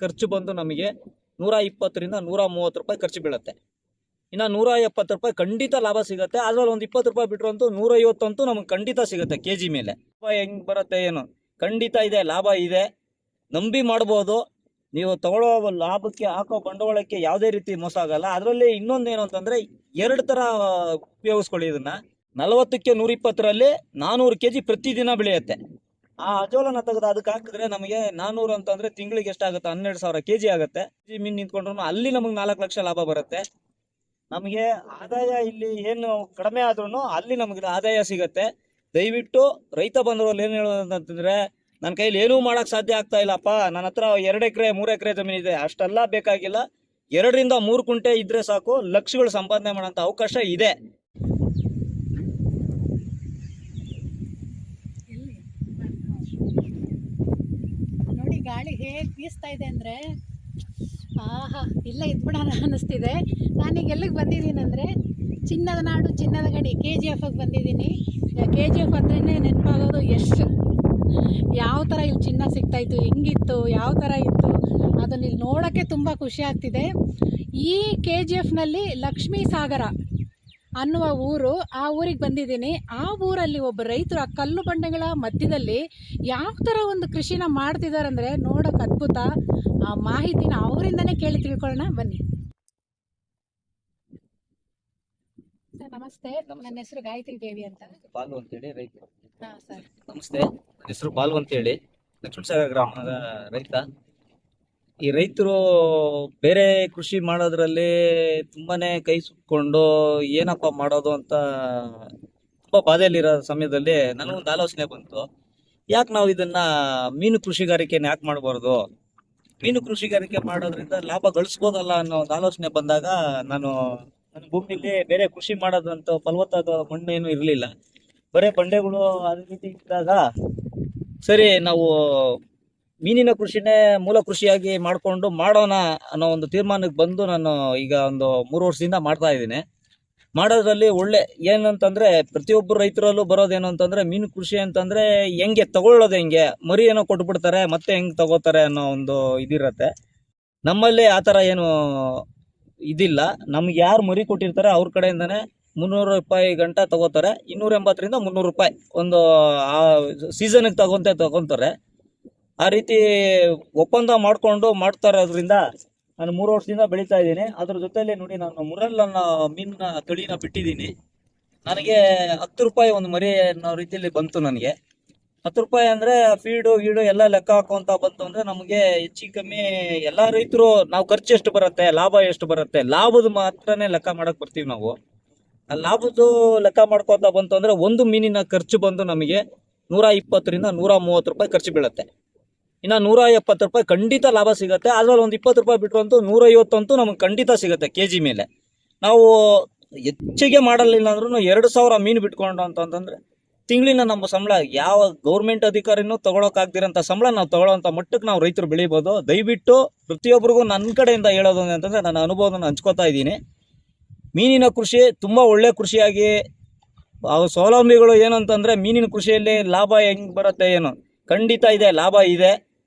ಖರ್ಚು ಬಂದು ನಮಗೆ 120ರಿಂದ 130 ರೂಪಾಯಿ ಖರ್ಚು ಬೀಳುತ್ತೆ. ಇನ್ನು 170 ರೂಪಾಯಿ ಖಂಡಿತ ಲಾಭ ಸಿಗುತ್ತೆ. ಅದ್ರಲ್ಲಿ ಒಂದು 20 ರೂಪಾಯಿ ಬಿಟ್ಟರು ಅಂತೂ 150 ಅಂತೂ ನಮಗೆ ಖಂಡಿತ ಸಿಗುತ್ತೆ ಕೆಜಿ ಮೇಲೆ. ಹೆಂಗ್ ಬರುತ್ತೆ ಏನು ಖಂಡಿತ ಇದೆ, ಲಾಭ ಇದೆ, ನಂಬಿ ಮಾಡ್ಬೋದು. ನೀವು ತಗೊಳ್ಳೋ ಲಾಭಕ್ಕೆ ಹಾಕೋ ಬಂಡವಾಳಕ್ಕೆ ಯಾವುದೇ ರೀತಿ ಮೋಸ ಆಗಲ್ಲ. ಅದರಲ್ಲಿ ಇನ್ನೊಂದೇನು ಅಂತಂದ್ರೆ 2 ತರ ಉಪಯೋಗಿಸ್ಕೊಳ್ಳಿ ಇದನ್ನ. 40ಕ್ಕೆ 120ರಲ್ಲಿ 400 ಕೆಜಿ ಪ್ರತಿದಿನ ಬೆಳೆಯುತ್ತೆ. ಆ ಅಜೋಲನ ತೆಗೆದು ಅದಕ್ಕೆ ಹಾಕಿದ್ರೆ ನಮಗೆ 400 ಅಂತಂದ್ರೆ ತಿಂಗಳಿಗೆ ಎಷ್ಟಾಗುತ್ತೆ? 12,000 ಕೆಜಿ ಆಗುತ್ತೆ. ಮೀನ್ ನಿಂತ್ಕೊಂಡ್ರು ಅಲ್ಲಿ ನಮಗೆ 4 ಲಕ್ಷ ಲಾಭ ಬರುತ್ತೆ. ನಮಗೆ ಆದಾಯ ಇಲ್ಲಿ ಏನು ಕಡಿಮೆ ಆದ್ರೂ ಅಲ್ಲಿ ನಮಗೆ ಆದಾಯ ಸಿಗತ್ತೆ. ದಯವಿಟ್ಟು ರೈತ ಬಂದವರು ಏನು ಹೇಳೋದಂತಂದ್ರೆ, ನನ್ನ ಕೈಲಿ ಏನೂ ಮಾಡಕ್ ಸಾಧ್ಯ ಆಗ್ತಾ ಇಲ್ಲಪ್ಪ, ನನ್ನ ಹತ್ರ 2 ಎಕರೆ 3 ಎಕರೆ ಜಮೀನಿದೆ, ಅಷ್ಟೆಲ್ಲ ಬೇಕಾಗಿಲ್ಲ, 2 ರಿಂದ 3 ಕುಂಟೆ ಇದ್ರೆ ಸಾಕು, ಲಕ್ಷಗಳು ಸಂಪಾದನೆ ಮಾಡೋಂಥ ಅವಕಾಶ ಇದೆ. ನೋಡಿ ಗಾಳಿ ಹೇಗೆ ಬೀಸ್ತಾ ಇದೆ ಅಂದರೆ, ಆಹಾ ಇಲ್ಲ ಇದ್ಬಿಡೋಣ ಅನ್ನಿಸ್ತಿದೆ. ನಾನೀಗ ಎಲ್ಲಿಗೆ ಬಂದಿದ್ದೀನಿ ಅಂದರೆ, ಚಿನ್ನದ ನಾಡು ಚಿನ್ನದ ಗಡಿ KGF ಬಂದಿದ್ದೀನಿ. KGF ಅಂದ್ರೇ ನೆನಪಾಗೋದು ಎಷ್ಟು ಯಾವ ಥರ ಇಲ್ಲಿ ಚಿನ್ನ ಸಿಗ್ತಾಯಿತ್ತು, ಹೆಂಗಿತ್ತು, ಯಾವ ಥರ ಇತ್ತು, ಅದನ್ನು ಇಲ್ಲಿ ನೋಡೋಕ್ಕೆ ತುಂಬ ಖುಷಿ ಆಗ್ತಿದೆ. ಈ KGFನಲ್ಲಿ ಲಕ್ಷ್ಮೀ ಸಾಗರ ಅನ್ನುವ ಊರು, ಆ ಊರಿಗೆ ಬಂದಿದ್ದೀನಿ. ಆ ಊರಲ್ಲಿ ಒಬ್ಬ ರೈತರು ಆ ಕಲ್ಲು ಬಂಡೆಗಳ ಮಧ್ಯದಲ್ಲಿ ಯಾವ ಥರ ಒಂದು ಕೃಷಿನ ಮಾಡ್ತಿದ್ದಾರೆ ಅಂದರೆ ನೋಡೋಕೆ ಅದ್ಭುತ. ಆ ಮಾಹಿತಿನ ಅವರಿಂದನೇ ಕೇಳಿ ತಿಳ್ಕೊಳ್ಳೋಣ ಬನ್ನಿ. ಸರ್ ನಮಸ್ತೆ, ನನ್ನ ಹೆಸರು ಗಾಯತ್ರಿ ದೇವಿ ಅಂತ. ಬಾಲು ಅಂತೇಳಿ ರೈತರು. ಹಾಂ ಸರ್ ನಮಸ್ತೆ, ನನ್ನ ಹೆಸರು ಬಾಲು ಅಂತೇಳಿ, ಲಕ್ಷ್ಮೀಸಾಗರ ಗ್ರಾಮದ ರೈತ. ಈ ರೈತರು ಬೇರೆ ಕೃಷಿ ಮಾಡೋದ್ರಲ್ಲಿ ತುಂಬಾನೇ ಕೈ ಸುಟ್ಕೊಂಡು ಏನಪ್ಪ ಮಾಡೋದು ಅಂತ ತುಂಬಾ ಬಾಧೆಯಲ್ಲಿರೋ ಸಮಯದಲ್ಲಿ ನನಗೊಂದು ಆಲೋಚನೆ ಬಂತು. ಯಾಕೆ ನಾವು ಇದನ್ನ ಮೀನು ಕೃಷಿಗಾರಿಕೆನ ಯಾಕೆ ಮಾಡಬಾರ್ದು, ಮೀನು ಕೃಷಿಗಾರಿಕೆ ಮಾಡೋದ್ರಿಂದ ಲಾಭ ಗಳಿಸ್ಬೋದಲ್ಲ ಅನ್ನೋ ಒಂದು ಆಲೋಚನೆ ಬಂದಾಗ, ನಾನು ನನ್ನ ಭೂಮಿಲಿ ಬೇರೆ ಕೃಷಿ ಮಾಡೋದಂತ ಫಲವತ್ತಾದ ಮಣ್ಣು ಏನು ಇರಲಿಲ್ಲ, ಬರೇ ಬಂಡೆಗಳು ಅದೇ ರೀತಿ ಇದ್ದಾಗ, ಸರಿ ನಾವು ಮೀನಿನ ಕೃಷಿನೇ ಮೂಲ ಕೃಷಿಯಾಗಿ ಮಾಡಿಕೊಂಡು ಮಾಡೋಣ ಅನ್ನೋ ಒಂದು ತೀರ್ಮಾನಕ್ಕೆ ಬಂದು ನಾನು ಈಗ ಒಂದು 3 ವರ್ಷದಿಂದ ಮಾಡ್ತಾ ಇದ್ದೀನಿ. ಮಾಡೋದ್ರಲ್ಲಿ ಒಳ್ಳೆ ಏನಂತಂದ್ರೆ, ಪ್ರತಿಯೊಬ್ಬರು ರೈತರಲ್ಲೂ ಬರೋದೇನು ಅಂತಂದ್ರೆ, ಮೀನು ಕೃಷಿ ಅಂತಂದ್ರೆ ಹೆಂಗೆ ತಗೊಳ್ಳೋದು, ಹೆಂಗೆ ಮರಿ ಏನೋ ಕೊಟ್ಬಿಡ್ತಾರೆ ಮತ್ತೆ ಹೆಂಗೆ ತಗೋತಾರೆ ಅನ್ನೋ ಒಂದು ಇದಿರತ್ತೆ. ನಮ್ಮಲ್ಲಿ ಆ ಥರ ಏನು ಇದಿಲ್ಲ. ನಮ್ಗೆ ಯಾರು ಮರಿ ಕೊಟ್ಟಿರ್ತಾರೆ ಅವ್ರ ಕಡೆಯಿಂದನೇ 300 ರೂಪಾಯಿ ಗಂಟ ತಗೋತಾರೆ. 280ರಿಂದ 300 ರೂಪಾಯಿ ಒಂದು ಆ ಸೀಸನ್ಗೆ ತಗೊಂತಾರೆ. ಆ ರೀತಿ ಒಪ್ಪಂದ ಮಾಡ್ಕೊಂಡು ಮಾಡ್ತಾ ಇರೋದ್ರಿಂದ ನಾನು 3 ವರ್ಷದಿಂದ ಬೆಳೀತಾ ಇದ್ದೀನಿ. ಅದ್ರ ಜೊತೆಲಿ ನೋಡಿ, ನಾನು ಮುರಲ್ಲನ್ನ ಮೀನಿನ ತಳಿನ ಬಿಟ್ಟಿದ್ದೀನಿ. ನನಗೆ 10 ರೂಪಾಯಿ ಒಂದು ಮರಿ ಅನ್ನೋ ರೀತಿಯಲ್ಲಿ ಬಂತು. ನನಗೆ 10 ರೂಪಾಯಿ ಅಂದ್ರೆ ಫೀಡು ಗೀಡು ಎಲ್ಲ ಲೆಕ್ಕ ಹಾಕುವಂತ ಬಂತು ಅಂದ್ರೆ, ನಮಗೆ ಹೆಚ್ಚು ಕಮ್ಮಿ ಎಲ್ಲಾ ರೈತರು ನಾವು ಖರ್ಚು ಎಷ್ಟು ಬರುತ್ತೆ, ಲಾಭ ಎಷ್ಟು ಬರುತ್ತೆ, ಲಾಭದ ಮಾತ್ರನೇ ಲೆಕ್ಕ ಮಾಡಕ್ ಬರ್ತೀವಿ ನಾವು. ಆ ಲಾಭದ್ದು ಲೆಕ್ಕ ಮಾಡ್ಕೊಂತ ಬಂತು ಅಂದ್ರೆ, ಒಂದು ಮೀನಿನ ಖರ್ಚು ಬಂದು ನಮಗೆ 120ರಿಂದ 130 ರೂಪಾಯಿ ಖರ್ಚು ಬೀಳುತ್ತೆ. ಇನ್ನು 170 ರೂಪಾಯಿ ಖಂಡಿತ ಲಾಭ ಸಿಗುತ್ತೆ. ಅದ್ರಲ್ಲಿ ಒಂದು 20 ರೂಪಾಯಿ ಬಿಟ್ಟರು ಅಂತೂ 150 ಅಂತೂ ನಮಗೆ ಖಂಡಿತ ಸಿಗುತ್ತೆ ಕೆಜಿ ಮೇಲೆ. ನಾವು ಹೆಚ್ಚಿಗೆ ಮಾಡಲಿಲ್ಲ ಅಂದ್ರೂ 2,000 ಮೀನು ಬಿಟ್ಕೊಂಡು ಅಂತಂದ್ರೆ ತಿಂಗಳಿನ ನಮ್ಮ ಸಂಬಳ ಯಾವ ಗೌರ್ಮೆಂಟ್ ಅಧಿಕಾರಿನೂ ತಗೊಳಕಾಗ್ದಿರೋಂಥ ಸಂಬಳ ನಾವು ತಗೊಳ್ಳೋಂಥ ಮಟ್ಟಕ್ಕೆ ನಾವು ರೈತರು ಬೆಳಿಬೋದು. ದಯವಿಟ್ಟು ಪ್ರತಿಯೊಬ್ಬರಿಗೂ ನನ್ನ ಕಡೆಯಿಂದ ಹೇಳೋದು ಅಂತಂದ್ರೆ, ನನ್ನ ಅನುಭವನ ಹಂಚ್ಕೋತಾ ಇದ್ದೀನಿ. ಮೀನಿನ ಕೃಷಿ ತುಂಬಾ ಒಳ್ಳೆ ಕೃಷಿಯಾಗಿ, ಸ್ವಾವಲಂಬಿಗಳು ಏನಂತಂದ್ರೆ ಮೀನಿನ ಕೃಷಿಯಲ್ಲಿ ಲಾಭ ಹೆಂಗ್ ಬರುತ್ತೆ ಏನು ಖಂಡಿತ ಇದೆ, ಲಾಭ ಇದೆ,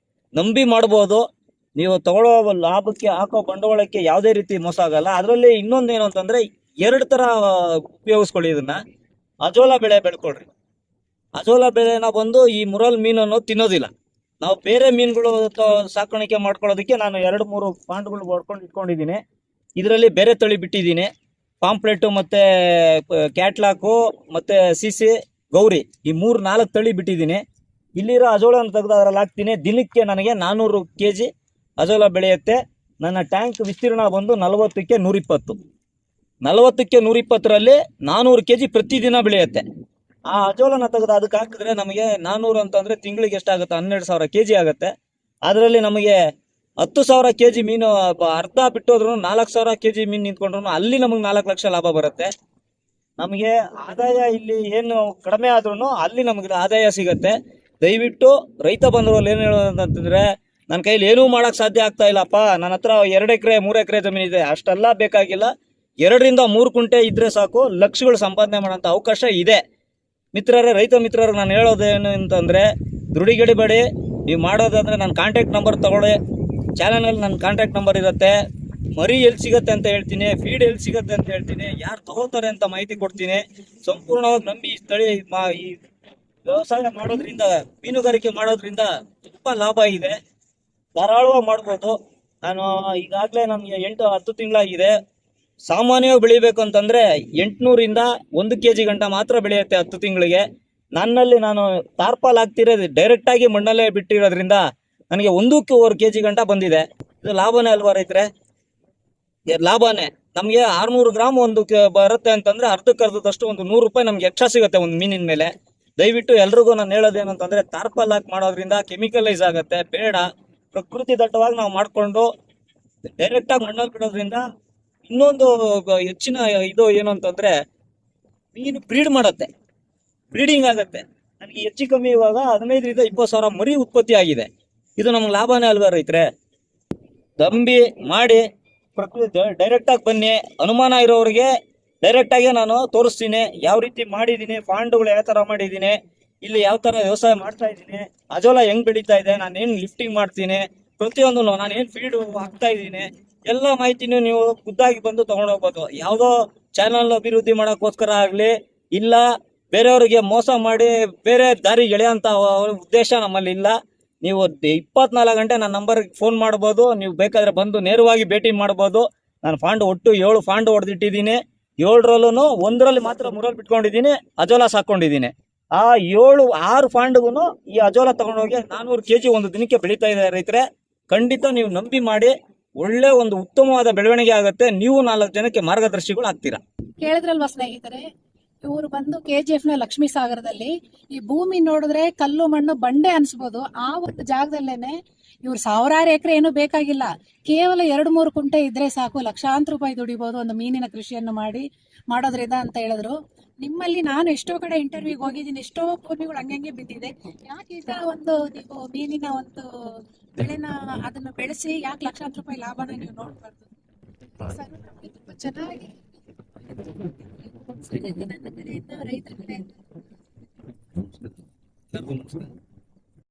ನಂಬಿ ಮಾಡ್ಬೋದು. ನೀವು ತಗೊಳ್ಳೋ ಲಾಭಕ್ಕೆ ಹಾಕೋ ಬಂಡವಾಳಕ್ಕೆ ಯಾವುದೇ ರೀತಿ ಮೋಸ ಆಗಲ್ಲ. ಅದರಲ್ಲಿ ಇನ್ನೊಂದೇನು ಅಂತಂದ್ರೆ 2 ತರ ಉಪಯೋಗಿಸ್ಕೊಳ್ಳಿ ಇದನ್ನ. ಅಜೋಲ ಬೆಳೆ ಬೆಳ್ಕೊಳ್ರಿ. ಅಜೋಲ ಬೆಳೆನ ಬಂದು ಈ ಮುರಲ್ ಮೀನನ್ನು ತಿನ್ನೋದಿಲ್ಲ. ನಾವು ಬೇರೆ ಮೀನುಗಳು ಸಾಕಾಣಿಕೆ ಮಾಡ್ಕೊಳ್ಳೋದಕ್ಕೆ ನಾನು 2-3 ಪಾಂಡ್ಗಳು ಹೊಡ್ಕೊಂಡು ಇಟ್ಕೊಂಡಿದ್ದೀನಿ. ಇದರಲ್ಲಿ ಬೇರೆ ತಳಿ ಬಿಟ್ಟಿದ್ದೀನಿ. ಪಾಂಪ್ಲೆಟ್ ಮತ್ತೆ ಕ್ಯಾಟ್ಲಾಕು ಮತ್ತೆ ಸಿಸಿ ಗೌರಿ, ಈ 3-4 ತಳಿ ಬಿಟ್ಟಿದ್ದೀನಿ. ಇಲ್ಲಿರೋ ಅಜೋಲನ ತೆಗೆದು ಅದರಲ್ಲಿ ಹಾಕ್ತೀನಿ. ದಿನಕ್ಕೆ ನನಗೆ 400 ಕೆಜಿ ಅಜೋಲ ಬೆಳೆಯುತ್ತೆ. ನನ್ನ ಟ್ಯಾಂಕ್ ವಿಸ್ತೀರ್ಣ ಬಂದು 40ಕ್ಕೆ 120. 40ಕ್ಕೆ 120ರಲ್ಲಿ 400 ಕೆಜಿ ಪ್ರತಿದಿನ ಬೆಳೆಯುತ್ತೆ. ಆ ಅಜೋಲನ ತೆಗೆದು ಅದಕ್ಕೆ ಹಾಕಿದ್ರೆ ನಮಗೆ 400 ಅಂತಂದ್ರೆ ತಿಂಗಳಿಗೆ ಎಷ್ಟಾಗುತ್ತೆ? 12,000 ಕೆಜಿ ಆಗುತ್ತೆ. ಅದರಲ್ಲಿ ನಮಗೆ 10,000 ಕೆಜಿ ಮೀನು ಅರ್ಧ ಬಿಟ್ಟೋದ್ರು 4,000 ಕೆಜಿ ಮೀನು ನಿಂತ್ಕೊಂಡ್ರು ಅಲ್ಲಿ ನಮಗೆ 4 ಲಕ್ಷ ಲಾಭ ಬರುತ್ತೆ. ನಮಗೆ ಆದಾಯ ಇಲ್ಲಿ ಏನು ಕಡಿಮೆ ಆದ್ರೂ ಅಲ್ಲಿ ನಮಗೆ ಆದಾಯ ಸಿಗತ್ತೆ. ದಯವಿಟ್ಟು ರೈತ ಬಂದವರು ಏನು ಹೇಳೋದಂತಂದ್ರೆ, ನನ್ನ ಕೈಲಿ ಏನೂ ಮಾಡಕ್ ಸಾಧ್ಯ ಆಗ್ತಾ ಇಲ್ಲಪ್ಪ, ನನ್ನ ಹತ್ರ 2 ಎಕರೆ 3 ಎಕರೆ ಜಮೀನಿದೆ, ಅಷ್ಟೆಲ್ಲ ಬೇಕಾಗಿಲ್ಲ, 2 ರಿಂದ 3 ಕುಂಟೆ ಇದ್ರೆ ಸಾಕು, ಲಕ್ಷಗಳು ಸಂಪಾದನೆ ಮಾಡೋಂಥ ಅವಕಾಶ ಇದೆ. ಮಿತ್ರರೇ, ರೈತ ಮಿತ್ರರಿಗೆ ನಾನು ಹೇಳೋದೇನು ಅಂತಂದ್ರೆ, ದೃಢಿಗಡಿಬೇಡಿ. ನೀವು ಮಾಡೋದಂದ್ರೆ ನನ್ನ ಕಾಂಟ್ಯಾಕ್ಟ್ ನಂಬರ್ ತಗೊಳ್ಳಿ, ಚಾನಲಲ್ಲಿ ನನ್ನ ಕಾಂಟ್ಯಾಕ್ಟ್ ನಂಬರ್ ಇರುತ್ತೆ. ಮರಿ ಎಲ್ಲಿ ಸಿಗುತ್ತೆ ಅಂತ ಹೇಳ್ತೀನಿ, ಫೀಡ್ ಎಲ್ಲಿ ಸಿಗುತ್ತೆ ಅಂತ ಹೇಳ್ತೀನಿ, ಯಾರು ತಗೋತಾರೆ ಅಂತ ಮಾಹಿತಿ ಕೊಡ್ತೀನಿ. ಸಂಪೂರ್ಣವಾಗಿ ನಂಬಿ ಈ ವ್ಯವಸಾಯ ಮಾಡೋದ್ರಿಂದ, ಮೀನುಗಾರಿಕೆ ಮಾಡೋದ್ರಿಂದ ತುಂಬ ಲಾಭ ಇದೆ, ಧಾರಾಳವಾಗಿ ಮಾಡ್ಬೋದು. ನಾನು ಈಗಾಗಲೇ ನಮಗೆ 8-10 ತಿಂಗಳಾಗಿದೆ. ಸಾಮಾನ್ಯವಾಗಿ ಬೆಳಿಬೇಕು ಅಂತಂದರೆ 800ರಿಂದ 1 kg ಗಂಟ ಮಾತ್ರ ಬೆಳೆಯುತ್ತೆ 10 ತಿಂಗಳಿಗೆ. ನಾನು ಟಾರ್ಪಾಲ್ ಹಾಕ್ತಿರೋದು ಡೈರೆಕ್ಟಾಗಿ ಮಣ್ಣಲ್ಲೇ ಬಿಟ್ಟಿರೋದ್ರಿಂದ ನನಗೆ 1.25 kg ಗಂಟ ಬಂದಿದೆ. ಇದು ಲಾಭನೇ ಅಲ್ವಾ ರೈತರೆ? ಲಾಭನೇ. ನಮಗೆ 600 ಗ್ರಾಮ್ ಬರುತ್ತೆ ಅಂತಂದರೆ ಅರ್ಧದಷ್ಟು ಒಂದು 100 ರೂಪಾಯಿ ನಮ್ಗೆ ಎಕ್ಸ್ಟ್ರಾ ಸಿಗುತ್ತೆ ಒಂದು ಮೀನಿನ ಮೇಲೆ. ದಯವಿಟ್ಟು ಎಲ್ರಿಗೂ ನಾನು ಹೇಳೋದೇನಂತಂದರೆ ಟಾರ್ಪಾಲ್ ಹಾಕಿ ಮಾಡೋದ್ರಿಂದ ಕೆಮಿಕಲೈಸ್ ಆಗುತ್ತೆ, ಬೇಡ. ಪ್ರಕೃತಿ ದಟ್ಟವಾಗಿ ನಾವು ಮಾಡಿಕೊಂಡು ಡೈರೆಕ್ಟಾಗಿ ಮಣ್ಣಲ್ಲಿ ಬಿಡೋದ್ರಿಂದ ಇನ್ನೊಂದು ಹೆಚ್ಚಿನ ಇದು ಏನು ಅಂತಂದರೆ ಮೀನು ಬ್ರೀಡ್ ಮಾಡುತ್ತೆ, ಬ್ರೀಡಿಂಗ್ ಆಗುತ್ತೆ. ನನಗೆ ಹೆಚ್ಚು ಕಮ್ಮಿ ಇವಾಗ 15ರಿಂದ 20 ಸಾವಿರ ಮರಿ ಉತ್ಪತ್ತಿ ಆಗಿದೆ. ಇದು ನಮ್ಗೆ ಲಾಭನೇ ಅಲ್ವಾ ರೈತರೆ? ನಂಬಿ ಮಾಡಿ ಪ್ರಕೃತಿ ಡೈರೆಕ್ಟಾಗಿ ಬನ್ನಿ. ಅನುಮಾನ ಇರೋರಿಗೆ ಡೈರೆಕ್ಟಾಗಿ ನಾನು ತೋರಿಸ್ತೀನಿ ಯಾವ ರೀತಿ ಮಾಡಿದ್ದೀನಿ, ಫಾಂಡ್ಗಳು ಯಾವ ಥರ ಮಾಡಿದ್ದೀನಿ, ಇಲ್ಲಿ ಯಾವ ಥರ ವ್ಯವಸಾಯ ಮಾಡ್ತಾ ಇದ್ದೀನಿ, ಅಜೋಲ ಹೆಂಗ್ ಬೆಳೀತಾ ಇದೆ, ನಾನು ಏನು ಲಿಫ್ಟಿಂಗ್ ಮಾಡ್ತೀನಿ, ಪ್ರತಿಯೊಂದು ನಾನು ಏನು ಫೀಡ್ ಹಾಕ್ತಾ ಇದ್ದೀನಿ, ಎಲ್ಲ ಮಾಹಿತಿನೂ ನೀವು ಖುದ್ದಾಗಿ ಬಂದು ತೊಗೊಂಡೋಗ್ಬೋದು. ಯಾವುದೋ ಚಾನಲ್ ಅಭಿವೃದ್ಧಿ ಮಾಡೋಕ್ಕೋಸ್ಕರ ಆಗಲಿ, ಇಲ್ಲ ಬೇರೆಯವರಿಗೆ ಮೋಸ ಮಾಡಿ ಬೇರೆ ದಾರಿ ಎಳೆಯೋಂಥ ಉದ್ದೇಶ ನಮ್ಮಲ್ಲಿ ಇಲ್ಲ. ನೀವು 24 ಗಂಟೆ ನನ್ನ ನಂಬರ್ಗೆ ಫೋನ್ ಮಾಡ್ಬೋದು. ನೀವು ಬೇಕಾದರೆ ಬಂದು ನೇರವಾಗಿ ಭೇಟಿ ಮಾಡ್ಬೋದು. ನಾನು ಒಟ್ಟು 7 ಫಾಂಡ್ ಹೊಡೆದಿಟ್ಟಿದ್ದೀನಿ. 7ರಲ್ಲೂ 1ರಲ್ಲಿ ಮಾತ್ರ ಮುರಲ್ಲಿ ಬಿಟ್ಕೊಂಡಿದ್ದೀನಿ, ಅಜೋಲಾ ಸಾಕೊಂಡಿದ್ದೀನಿ. ಆ 6 ಫಾಂಡ್ಗೂ ಈ ಅಜೋಲಾ ತಗೊಂಡೋಗಿ 400 kg ಒಂದು ದಿನಕ್ಕೆ ಬೆಳೀತಾ ಇದೆ ರೈತರೆ. ಖಂಡಿತ ನೀವು ನಂಬಿ ಮಾಡಿ, ಒಳ್ಳೆ ಒಂದು ಉತ್ತಮವಾದ ಬೆಳವಣಿಗೆ ಆಗುತ್ತೆ. ನೀವು 4 ಜನಕ್ಕೆ ಮಾರ್ಗದರ್ಶಿಗಳು ಆಗ್ತೀರಾ. ಕೇಳಿದ್ರಲ್ವಾ ಸ್ನೇಹಿತರೆ, ಇವರು ಬಂದು KGF ನ ಲಕ್ಷ್ಮೀ ಸಾಗರದಲ್ಲಿ ಈ ಭೂಮಿ ನೋಡಿದ್ರೆ ಕಲ್ಲು ಮಣ್ಣು ಬಂಡೆ ಅನ್ಸ್ಬೋದು. ಆ ಒಂದು ಜಾಗದಲ್ಲೇನೆ ಇವ್ರು 1000 ಎಕರೆ ಏನೂ ಬೇಕಾಗಿಲ್ಲ, ಕೇವಲ 2-3 ಕುಂಟೆ ಇದ್ರೆ ಸಾಕು, ಲಕ್ಷಾಂತರ ರೂಪಾಯಿ ದುಡಿಬಹುದು ಒಂದು ಮೀನಿನ ಕೃಷಿಯನ್ನು ಮಾಡೋದ್ರಿಂದ ಅಂತ ಹೇಳಿದ್ರು. ನಿಮ್ಮಲ್ಲಿ ನಾನು ಎಷ್ಟೋ ಕಡೆ ಇಂಟರ್ವ್ಯೂಗೆ ಹೋಗಿದ್ದೀನಿ, ಎಷ್ಟೋ ಭೂಮಿಗಳು ಹಂಗೆ ಬಿದ್ದಿದೆ. ಯಾಕೆ ಈ ತರ ಒಂದು ನೀವು ಮೀನಿನ ಒಂದು ಬೆಳೆನ ಅದನ್ನ ಬೆಳೆಸಿ ಯಾಕೆ ಲಕ್ಷಾಂತರ ರೂಪಾಯಿ ಲಾಭನ ನೀವು ನೋಡ್ಬಾರ್ದು? ತುಂಬಾ ಚೆನ್ನಾಗಿ ನನ್ನ ಕಡೆಯಿಂದ, ರೈತರ ಕಡೆಯಿಂದ